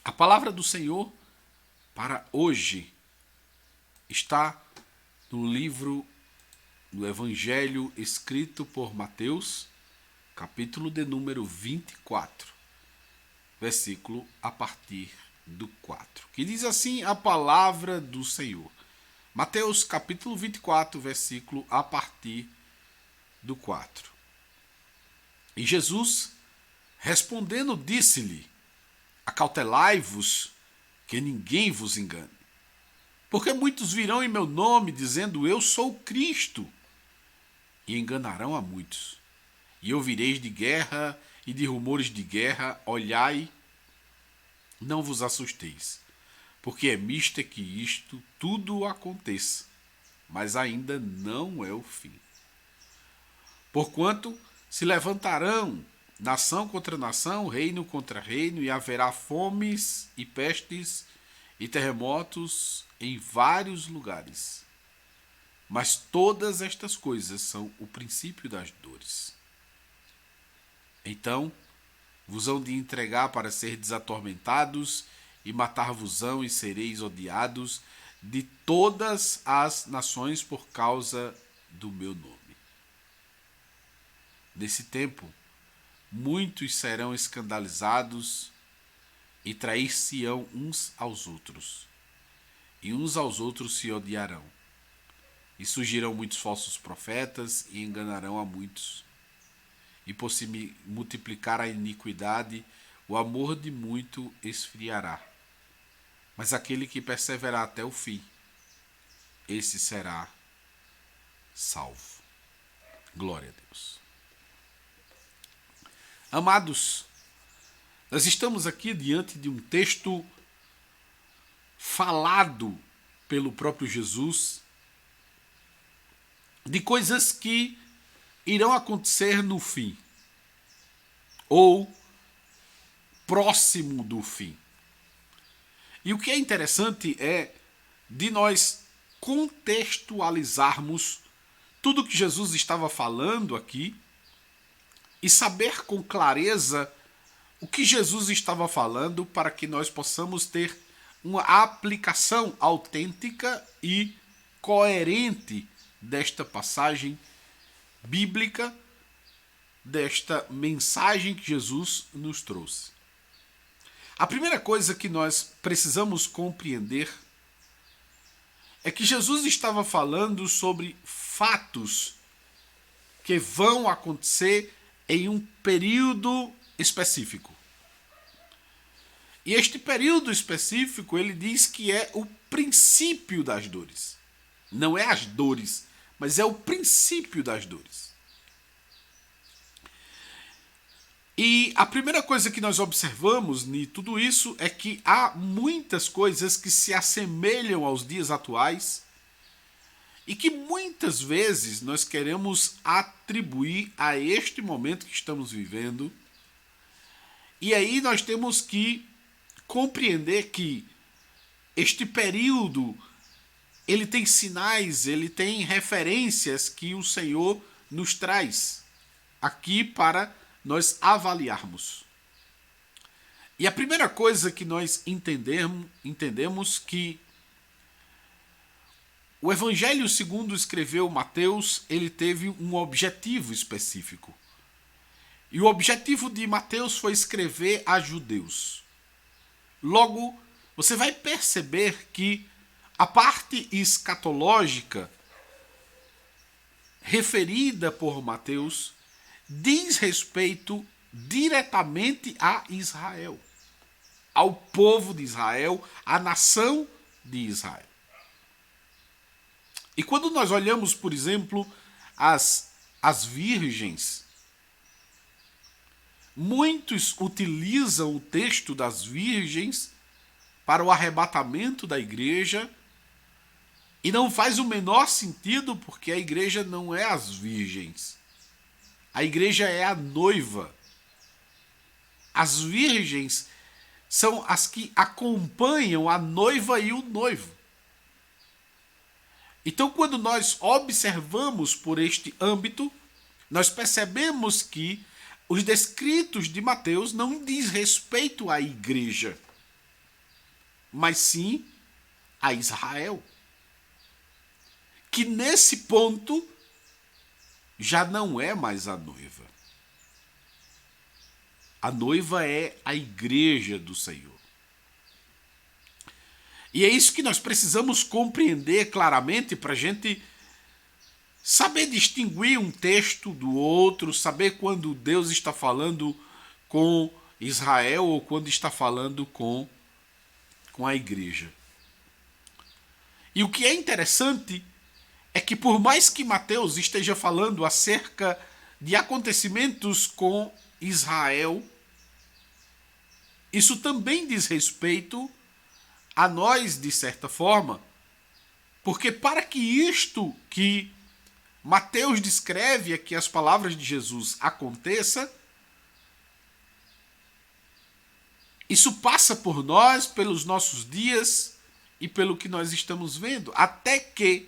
A palavra do Senhor para hoje está no livro do Evangelho escrito por Mateus, capítulo de número 24, versículo a partir do 4, que diz assim a palavra do Senhor. Mateus capítulo 24, versículo a partir do 4. E Jesus, respondendo, disse-lhe: acautelai-vos, que ninguém vos engane. Porque muitos virão em meu nome, dizendo, eu sou Cristo, e enganarão a muitos. E ouvireis de guerra e de rumores de guerra, olhai, não vos assusteis, porque é misto que isto tudo aconteça, mas ainda não é o fim. Porquanto se levantarão nação contra nação, reino contra reino, e haverá fomes e pestes e terremotos em vários lugares. Mas todas estas coisas são o princípio das dores. Então vos hão de entregar para ser desatormentados, e matar-vos-ão, e sereis odiados de todas as nações por causa do meu nome. Nesse tempo, muitos serão escandalizados e trair-se-ão uns aos outros, e uns aos outros se odiarão. E surgirão muitos falsos profetas e enganarão a muitos. E por se multiplicar a iniquidade, o amor de muito esfriará. Mas aquele que perseverar até o fim, esse será salvo. Glória a Deus. Amados, nós estamos aqui diante de um texto falado pelo próprio Jesus, de coisas que irão acontecer no fim, ou próximo do fim. E o que é interessante é de nós contextualizarmos tudo que Jesus estava falando aqui e saber com clareza o que Jesus estava falando, para que nós possamos ter uma aplicação autêntica e coerente desta passagem bíblica, desta mensagem que Jesus nos trouxe. A primeira coisa que nós precisamos compreender é que Jesus estava falando sobre fatos que vão acontecer em um período específico. E este período específico, ele diz que é o princípio das dores. Não é as dores, mas é o princípio das dores. E a primeira coisa que nós observamos em tudo isso é que há muitas coisas que se assemelham aos dias atuais e que muitas vezes nós queremos atribuir a este momento que estamos vivendo. E aí nós temos que compreender que este período, ele tem sinais, ele tem referências que o Senhor nos traz aqui para nós avaliarmos. E a primeira coisa que nós entendemos que o Evangelho segundo escreveu Mateus, ele teve um objetivo específico. E o objetivo de Mateus foi escrever a judeus. Logo, você vai perceber que a parte escatológica referida por Mateus diz respeito diretamente a Israel, ao povo de Israel, à nação de Israel. E quando nós olhamos, por exemplo, as virgens, muitos utilizam o texto das virgens para o arrebatamento da igreja, e não faz o menor sentido, porque a igreja não é as virgens. A igreja é a noiva. As virgens são as que acompanham a noiva e o noivo. Então, quando nós observamos por este âmbito, nós percebemos que os descritos de Mateus não diz respeito à igreja. mas sim a Israel. Que nesse ponto já não é mais a noiva. A noiva é a igreja do Senhor. E é isso que nós precisamos compreender claramente para a gente saber distinguir um texto do outro, saber quando Deus está falando com Israel ou quando está falando com a igreja. E o que é interessante é que por mais que Mateus esteja falando acerca de acontecimentos com Israel, isso também diz respeito a nós, de certa forma, porque para que isto que Mateus descreve aqui, as palavras de Jesus, aconteça, isso passa por nós, pelos nossos dias e pelo que nós estamos vendo, até que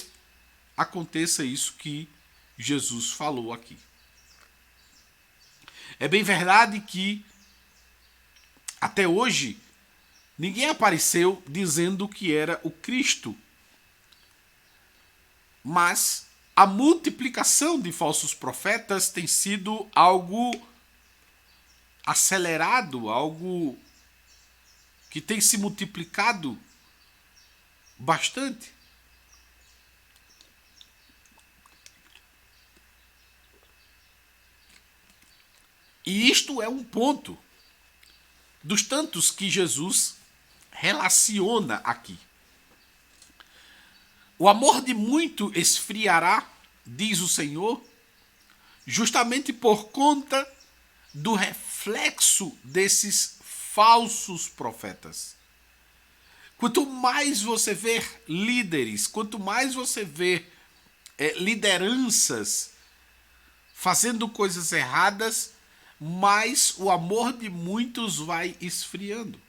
aconteça isso que Jesus falou aqui. É bem verdade que até hoje ninguém apareceu dizendo que era o Cristo, mas a multiplicação de falsos profetas tem sido algo acelerado, algo que tem se multiplicado bastante. E isto é um ponto dos tantos que Jesus relaciona aqui. O amor de muito esfriará, diz o Senhor, justamente por conta do reflexo desses falsos profetas. Quanto mais você vê líderes, quanto mais você vê lideranças fazendo coisas erradas, mais o amor de muitos vai esfriando.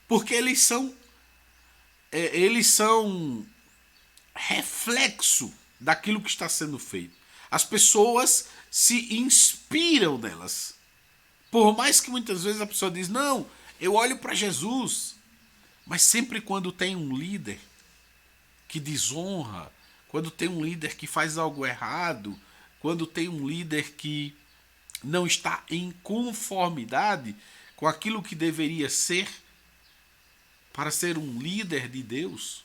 Porque eles são reflexo daquilo que está sendo feito. As pessoas se inspiram nelas. Por mais que muitas vezes a pessoa diz, não, eu olho para Jesus. Mas sempre quando tem um líder que desonra, quando tem um líder que faz algo errado, quando tem um líder que não está em conformidade com aquilo que deveria ser para ser um líder de Deus,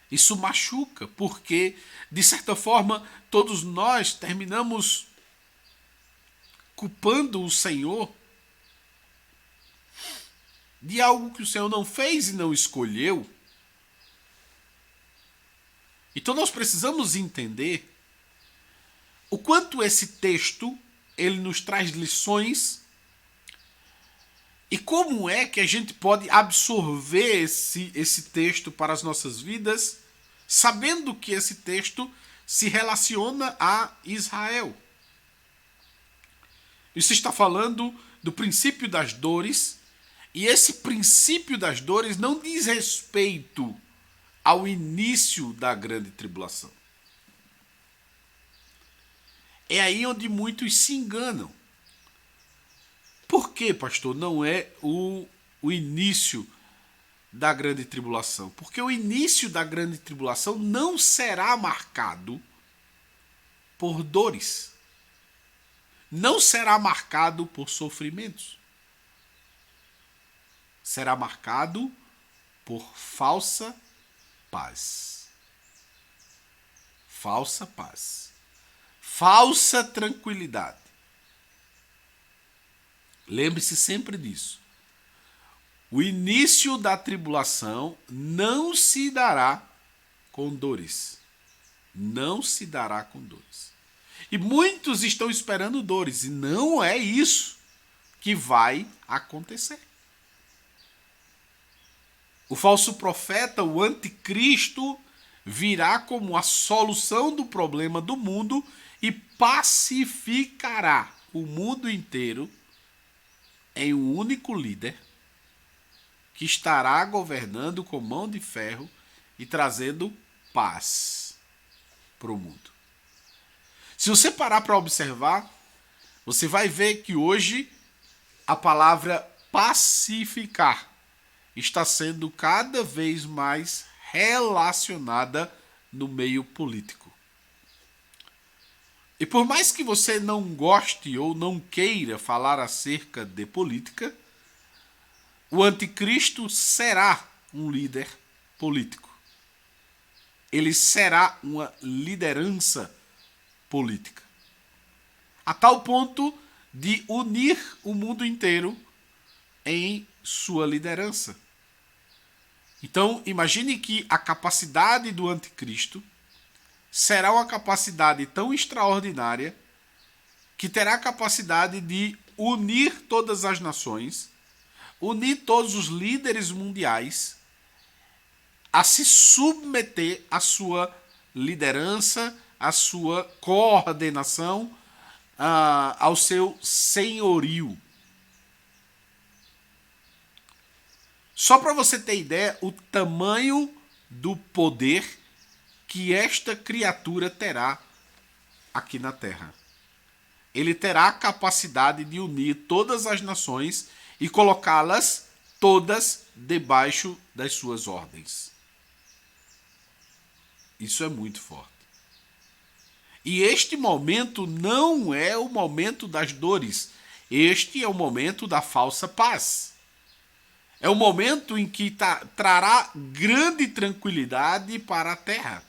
isso machuca, porque, de certa forma, todos nós terminamos culpando o Senhor de algo que o Senhor não fez e não escolheu. Então nós precisamos entender o quanto esse texto ele nos traz lições e como é que a gente pode absorver esse texto para as nossas vidas, sabendo que esse texto se relaciona a Israel. Isso está falando do princípio das dores, e esse princípio das dores não diz respeito ao início da grande tribulação. É aí onde muitos se enganam. Por que, pastor, não é o início da grande tribulação? Porque o início da grande tribulação não será marcado por dores. Não será marcado por sofrimentos. Será marcado por falsa paz. Falsa paz. Falsa tranquilidade. Lembre-se sempre disso. O início da tribulação não se dará com dores. Não se dará com dores. E muitos estão esperando dores, e não é isso que vai acontecer. O falso profeta, o anticristo, virá como a solução do problema do mundo e pacificará o mundo inteiro em um único líder que estará governando com mão de ferro e trazendo paz para o mundo. Se você parar para observar, você vai ver que hoje a palavra pacificar está sendo cada vez mais relacionada no meio político. E por mais que você não goste ou não queira falar acerca de política, o anticristo será um líder político. Ele será uma liderança política. A tal ponto de unir o mundo inteiro em sua liderança. Então, imagine que a capacidade do anticristo será uma capacidade tão extraordinária que terá a capacidade de unir todas as nações, unir todos os líderes mundiais a se submeter à sua liderança, à sua coordenação, ao seu senhorio. Só para você ter ideia, o tamanho do poder que esta criatura terá aqui na Terra. Ele terá a capacidade de unir todas as nações e colocá-las todas debaixo das suas ordens. Isso é muito forte. E este momento não é o momento das dores. Este é o momento da falsa paz. É o momento em que trará grande tranquilidade para a terra.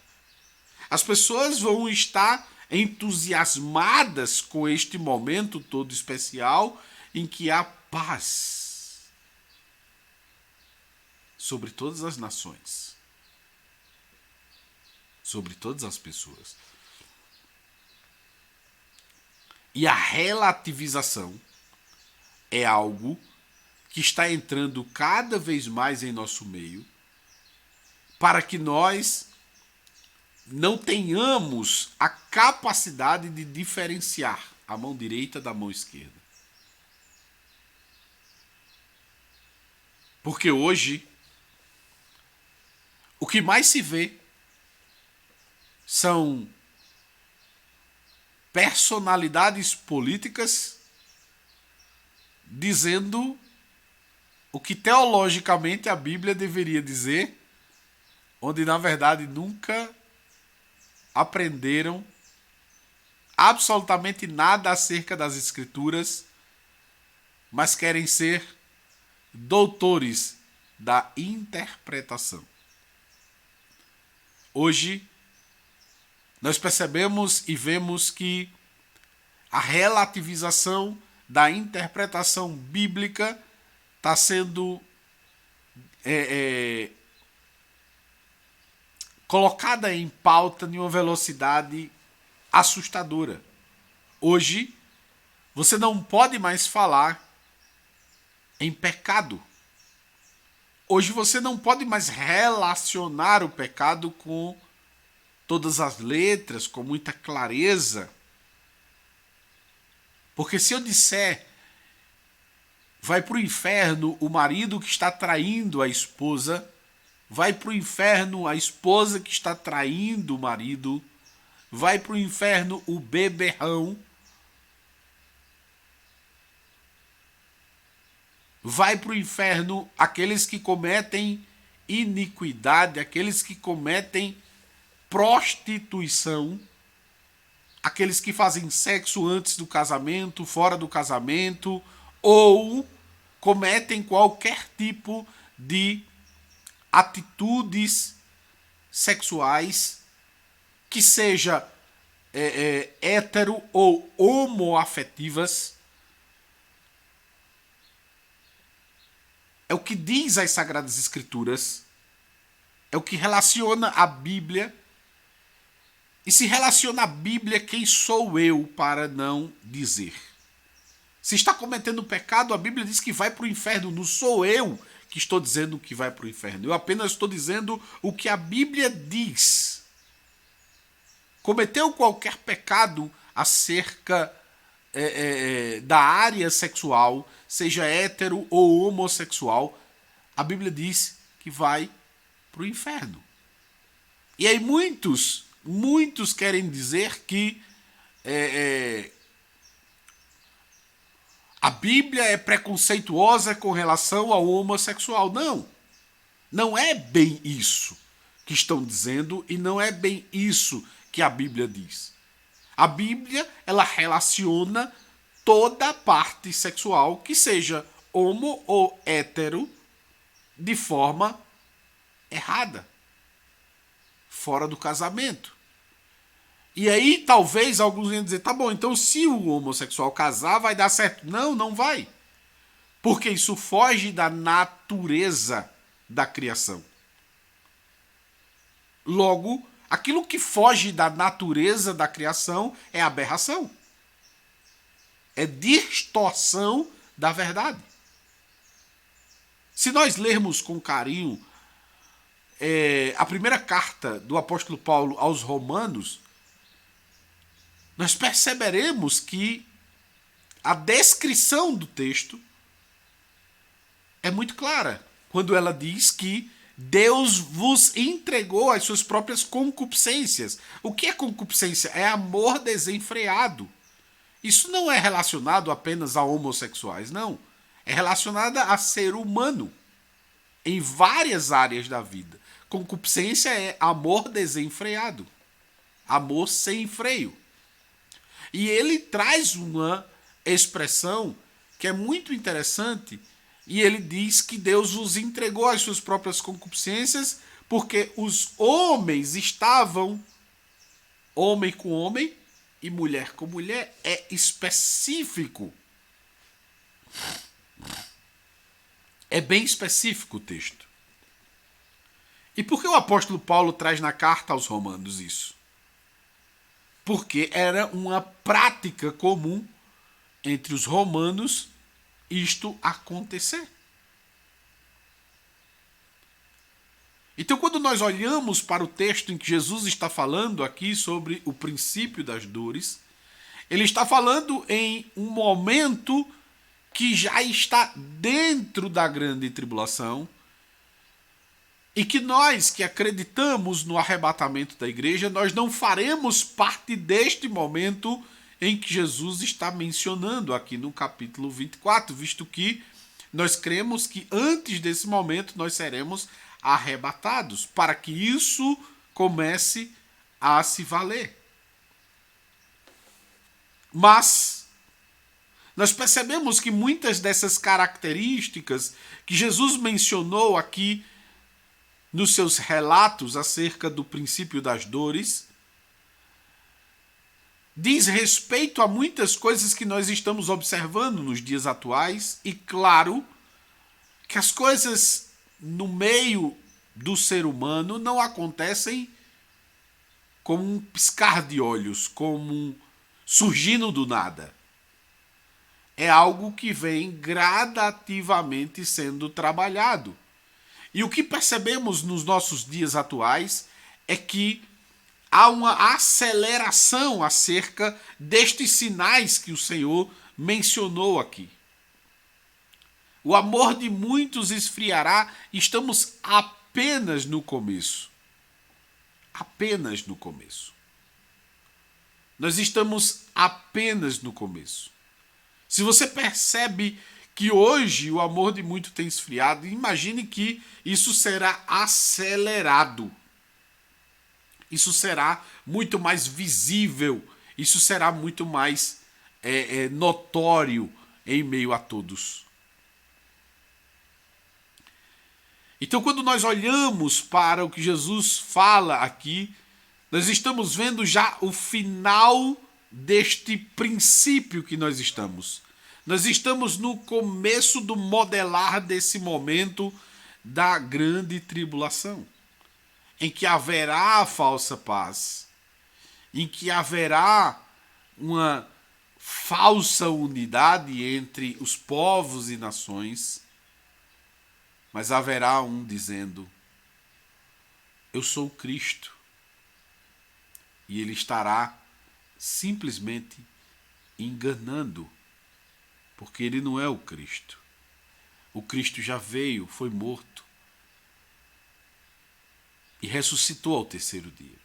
As pessoas vão estar entusiasmadas com este momento todo especial em que há paz sobre todas as nações, sobre todas as pessoas. E a relativização é algo que está entrando cada vez mais em nosso meio, para que nós não tenhamos a capacidade de diferenciar a mão direita da mão esquerda. Porque hoje, o que mais se vê são personalidades políticas dizendo o que teologicamente a Bíblia deveria dizer, onde na verdade nunca aprenderam absolutamente nada acerca das Escrituras, mas querem ser doutores da interpretação. Hoje, nós percebemos e vemos que a relativização da interpretação bíblica está sendo colocada em pauta em uma velocidade assustadora. Hoje, você não pode mais falar em pecado. Hoje você não pode mais relacionar o pecado com todas as letras, com muita clareza. Porque se eu disser vai para o inferno o marido que está traindo a esposa, vai para o inferno a esposa que está traindo o marido, vai para o inferno o beberrão, vai para o inferno aqueles que cometem iniquidade, aqueles que cometem prostituição, aqueles que fazem sexo antes do casamento, fora do casamento, ou cometem qualquer tipo de atitudes sexuais que seja hétero ou homoafetivas. É o que diz as Sagradas Escrituras, é o que relaciona a Bíblia. E se relaciona a Bíblia, quem sou eu para não dizer? Se está cometendo pecado, a Bíblia diz que vai para o inferno. Não sou eu que estou dizendo que vai para o inferno. Eu apenas estou dizendo o que a Bíblia diz. Cometeu qualquer pecado acerca da área sexual, seja hétero ou homossexual, a Bíblia diz que vai para o inferno. E aí muitos querem dizer que a Bíblia é preconceituosa com relação ao homossexual. Não. Não é bem isso que estão dizendo e não é bem isso que a Bíblia diz. A Bíblia, ela relaciona toda parte sexual, que seja homo ou hétero, de forma errada, fora do casamento. E aí talvez alguns venham dizer, tá bom, então se o homossexual casar vai dar certo. Não, não vai. Porque isso foge da natureza da criação. Logo, aquilo que foge da natureza da criação é aberração. É distorção da verdade. Se nós lermos com carinho a primeira carta do apóstolo Paulo aos Romanos, nós perceberemos que a descrição do texto é muito clara, quando ela diz que Deus vos entregou as suas próprias concupiscências. O que é concupiscência? É amor desenfreado. Isso não é relacionado apenas a homossexuais, não. É relacionado a ser humano em várias áreas da vida. Concupiscência é amor desenfreado. Amor sem freio. E ele traz uma expressão que é muito interessante, e ele diz que Deus os entregou às suas próprias concupiscências porque os homens estavam homem com homem e mulher com mulher. É específico. É bem específico o texto. E por que o apóstolo Paulo traz na carta aos Romanos isso? Porque era uma prática comum entre os romanos isto acontecer. Então, quando nós olhamos para o texto em que Jesus está falando aqui sobre o princípio das dores, ele está falando em um momento que já está dentro da grande tribulação e que nós que acreditamos no arrebatamento da igreja, nós não faremos parte deste momento em que Jesus está mencionando aqui no capítulo 24, visto que nós cremos que antes desse momento nós seremos arrebatados, para que isso comece a se valer. Mas nós percebemos que muitas dessas características que Jesus mencionou aqui nos seus relatos acerca do princípio das dores diz respeito a muitas coisas que nós estamos observando nos dias atuais, e claro que as coisas no meio do ser humano não acontecem como um piscar de olhos, como surgindo do nada. É algo que vem gradativamente sendo trabalhado. E o que percebemos nos nossos dias atuais é que há uma aceleração acerca destes sinais que o Senhor mencionou aqui. O amor de muitos esfriará, estamos apenas no começo. Apenas no começo. Nós estamos apenas no começo. Se você percebe que hoje o amor de muito tem esfriado, imagine que isso será acelerado. Isso será muito mais visível, isso será muito mais notório em meio a todos. Então, quando nós olhamos para o que Jesus fala aqui, nós estamos vendo já o final deste princípio que nós estamos. Nós estamos no começo do modelar desse momento da grande tribulação, em que haverá a falsa paz, em que haverá uma falsa unidade entre os povos e nações, mas haverá um dizendo: eu sou o Cristo, e ele estará simplesmente enganando, porque ele não é o Cristo. O Cristo já veio, foi morto e ressuscitou ao terceiro dia.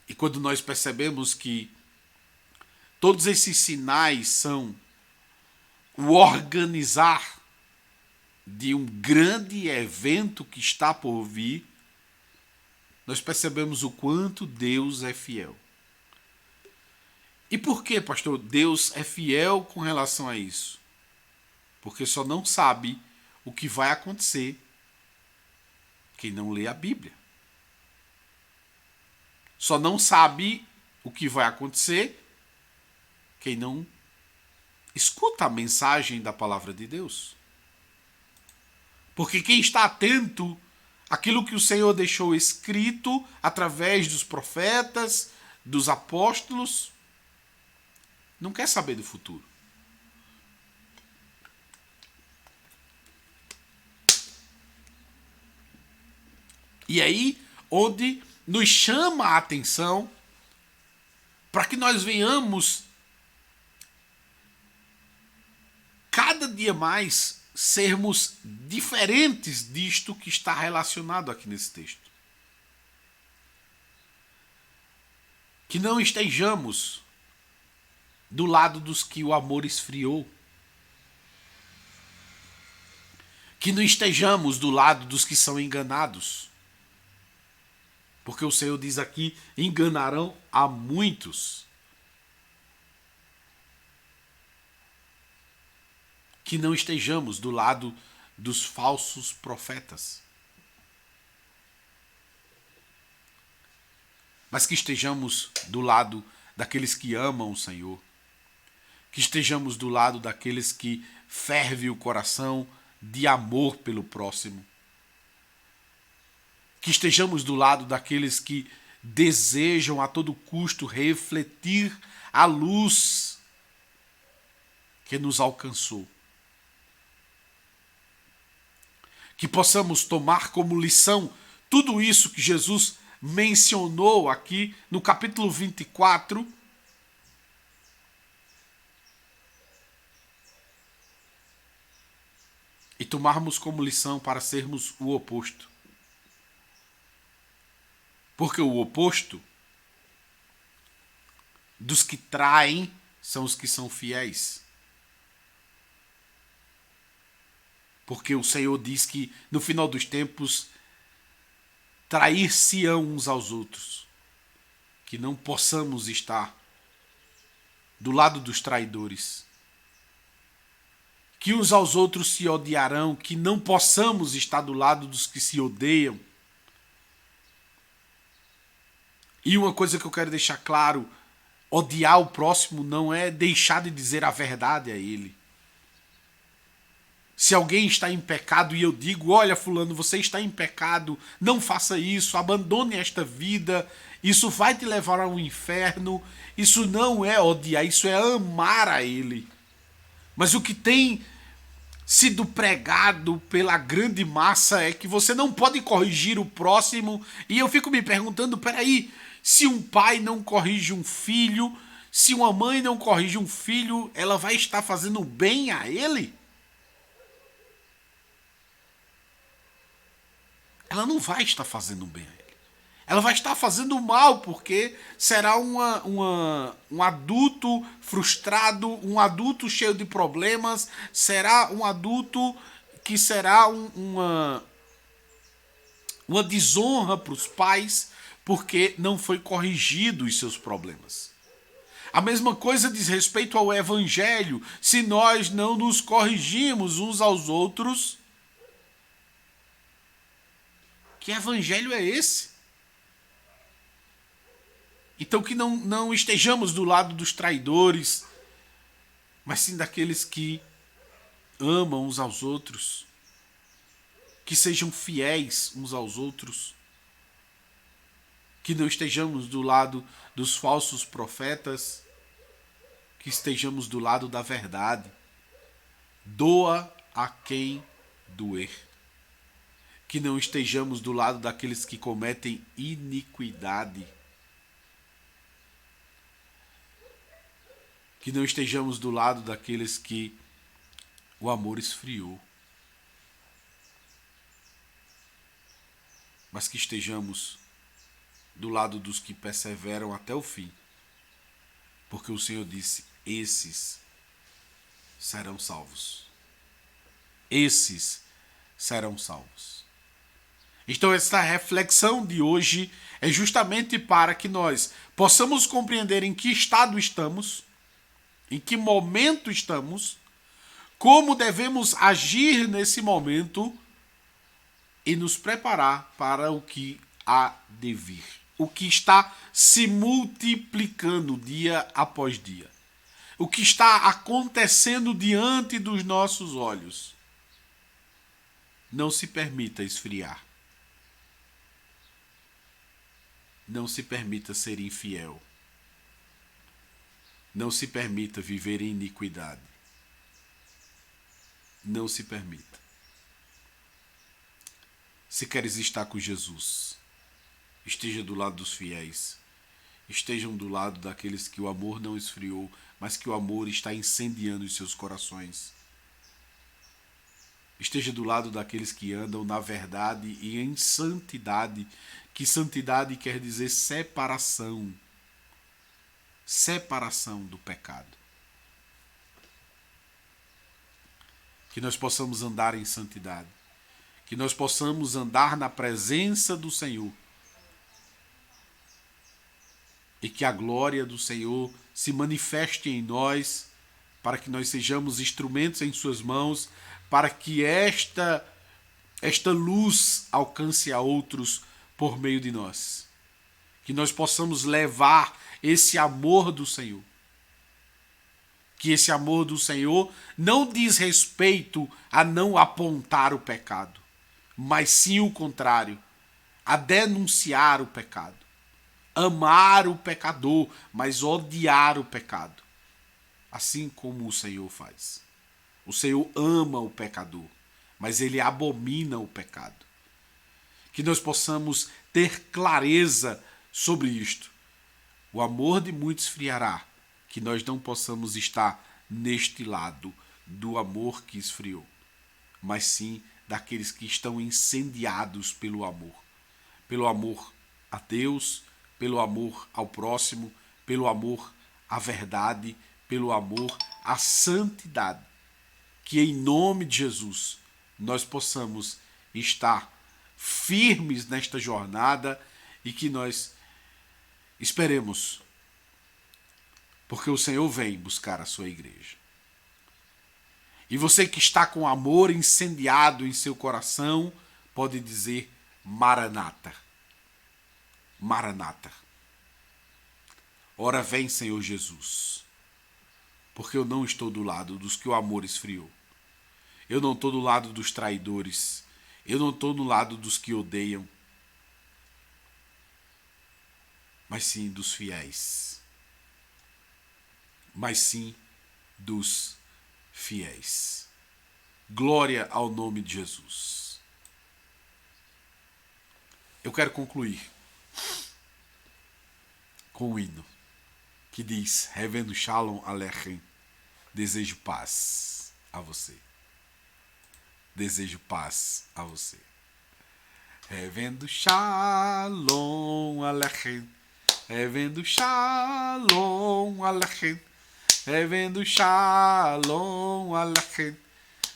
E quando nós percebemos que todos esses sinais são o organizar de um grande evento que está por vir, nós percebemos o quanto Deus é fiel. E por que, pastor, Deus é fiel com relação a isso? Porque só não sabe o que vai acontecer quem não lê a Bíblia. Só não sabe o que vai acontecer quem não escuta a mensagem da palavra de Deus. Porque quem está atento àquilo que o Senhor deixou escrito através dos profetas, dos apóstolos, não quer saber do futuro. E aí, onde nos chama a atenção para que nós venhamos cada dia mais sermos diferentes disto que está relacionado aqui nesse texto. Que não estejamos do lado dos que o amor esfriou. Que não estejamos do lado dos que são enganados. Porque o Senhor diz aqui, enganarão a muitos. Que não estejamos do lado dos falsos profetas. Mas que estejamos do lado daqueles que amam o Senhor. Que estejamos do lado daqueles que ferve o coração de amor pelo próximo. Que estejamos do lado daqueles que desejam a todo custo refletir a luz que nos alcançou. Que possamos tomar como lição tudo isso que Jesus mencionou aqui no capítulo 24. E tomarmos como lição para sermos o oposto. Porque o oposto dos que traem são os que são fiéis. Porque o Senhor diz que no final dos tempos trair-se-ão uns aos outros. Que não possamos estar do lado dos traidores. Que uns aos outros se odiarão, que não possamos estar do lado dos que se odeiam. E uma coisa que eu quero deixar claro, odiar o próximo não é deixar de dizer a verdade a ele. Se alguém está em pecado e eu digo, olha fulano, você está em pecado, não faça isso, abandone esta vida, isso vai te levar ao inferno, isso não é odiar, isso é amar a ele. Mas o que tem sido pregado pela grande massa é que você não pode corrigir o próximo, e eu fico me perguntando, peraí, se um pai não corrige um filho, se uma mãe não corrige um filho, ela vai estar fazendo bem a ele? Ela não vai estar fazendo bem a ele. Ela vai estar fazendo mal, porque será um adulto frustrado, um adulto cheio de problemas, será um adulto que será uma desonra para os pais, porque não foi corrigido os seus problemas. A mesma coisa diz respeito ao Evangelho. Se nós não nos corrigimos uns aos outros, que Evangelho é esse? Então que não estejamos do lado dos traidores, mas sim daqueles que amam uns aos outros, que sejam fiéis uns aos outros, que não estejamos do lado dos falsos profetas, que estejamos do lado da verdade. Doa a quem doer. Que não estejamos do lado daqueles que cometem iniquidade. Que não estejamos do lado daqueles que o amor esfriou. Mas que estejamos do lado dos que perseveram até o fim. Porque o Senhor disse, esses serão salvos. Esses serão salvos. Então, esta reflexão de hoje é justamente para que nós possamos compreender em que estado estamos, em que momento estamos, como devemos agir nesse momento e nos preparar para o que há de vir. O que está se multiplicando dia após dia. O que está acontecendo diante dos nossos olhos. Não se permita esfriar. Não se permita ser infiel. Não se permita viver em iniquidade. Não se permita. Se queres estar com Jesus, esteja do lado dos fiéis. Estejam do lado daqueles que o amor não esfriou, mas que o amor está incendiando os seus corações. Esteja do lado daqueles que andam na verdade e em santidade, que santidade quer dizer separação. Separação do pecado. Que nós possamos andar em santidade. Que nós possamos andar na presença do Senhor. E que a glória do Senhor se manifeste em nós, para que nós sejamos instrumentos em suas mãos, para que esta luz alcance a outros por meio de nós. Que nós possamos levar esse amor do Senhor. Que esse amor do Senhor não diz respeito a não apontar o pecado, mas sim o contrário, a denunciar o pecado. Amar o pecador, mas odiar o pecado. Assim como o Senhor faz. O Senhor ama o pecador, mas ele abomina o pecado. Que nós possamos ter clareza sobre isto. O amor de muitos esfriará, que nós não possamos estar neste lado do amor que esfriou, mas sim daqueles que estão incendiados pelo amor a Deus, pelo amor ao próximo, pelo amor à verdade, pelo amor à santidade. Que em nome de Jesus nós possamos estar firmes nesta jornada e que nós esperemos, porque o Senhor vem buscar a sua igreja. E você que está com amor incendiado em seu coração, pode dizer Maranata. Maranata. Ora vem, Senhor Jesus, porque eu não estou do lado dos que o amor esfriou. Eu não estou do lado dos traidores. Eu não estou do lado dos que odeiam, mas sim dos fiéis. Mas sim dos fiéis. Glória ao nome de Jesus. Eu quero concluir com um hino que diz: Revendo Shalom Aleichem, desejo paz a você. Desejo paz a você. Revendo Shalom Aleichem, revendo Shalom Aleichem, revendo Shalom Aleichem,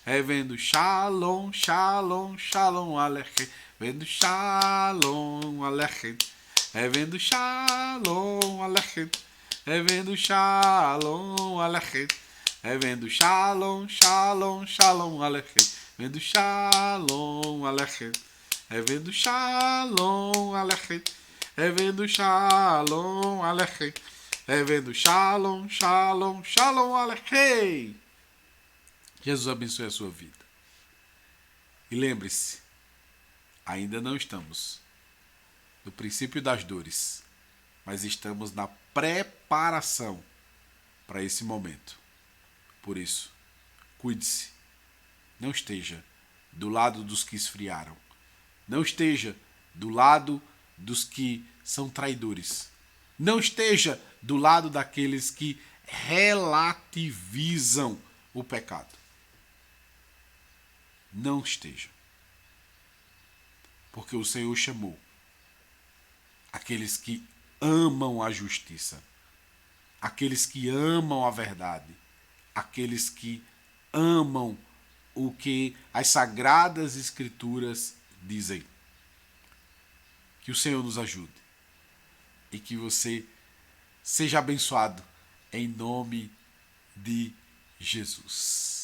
revendo Shalom, Shalom, Shalom Aleichem, revendo Shalom Aleichem, revendo Shalom Aleichem, revendo Shalom Aleichem, revendo Shalom, Shalom, Shalom Aleichem, revendo Shalom Aleichem, revendo Shalom Aleichem, revendo Shalom Aleichem, revendo Shalom, Shalom, Shalom Aleichem. Jesus abençoe a sua vida. E lembre-se, ainda não estamos no princípio das dores, mas estamos na preparação para esse momento. Por isso, cuide-se. Não esteja do lado dos que esfriaram. Não esteja do lado dos que são traidores. Não esteja do lado daqueles que relativizam o pecado. Não esteja. Porque o Senhor chamou aqueles que amam a justiça, aqueles que amam a verdade, aqueles que amam o que as Sagradas Escrituras dizem. Que o Senhor nos ajude e que você seja abençoado em nome de Jesus.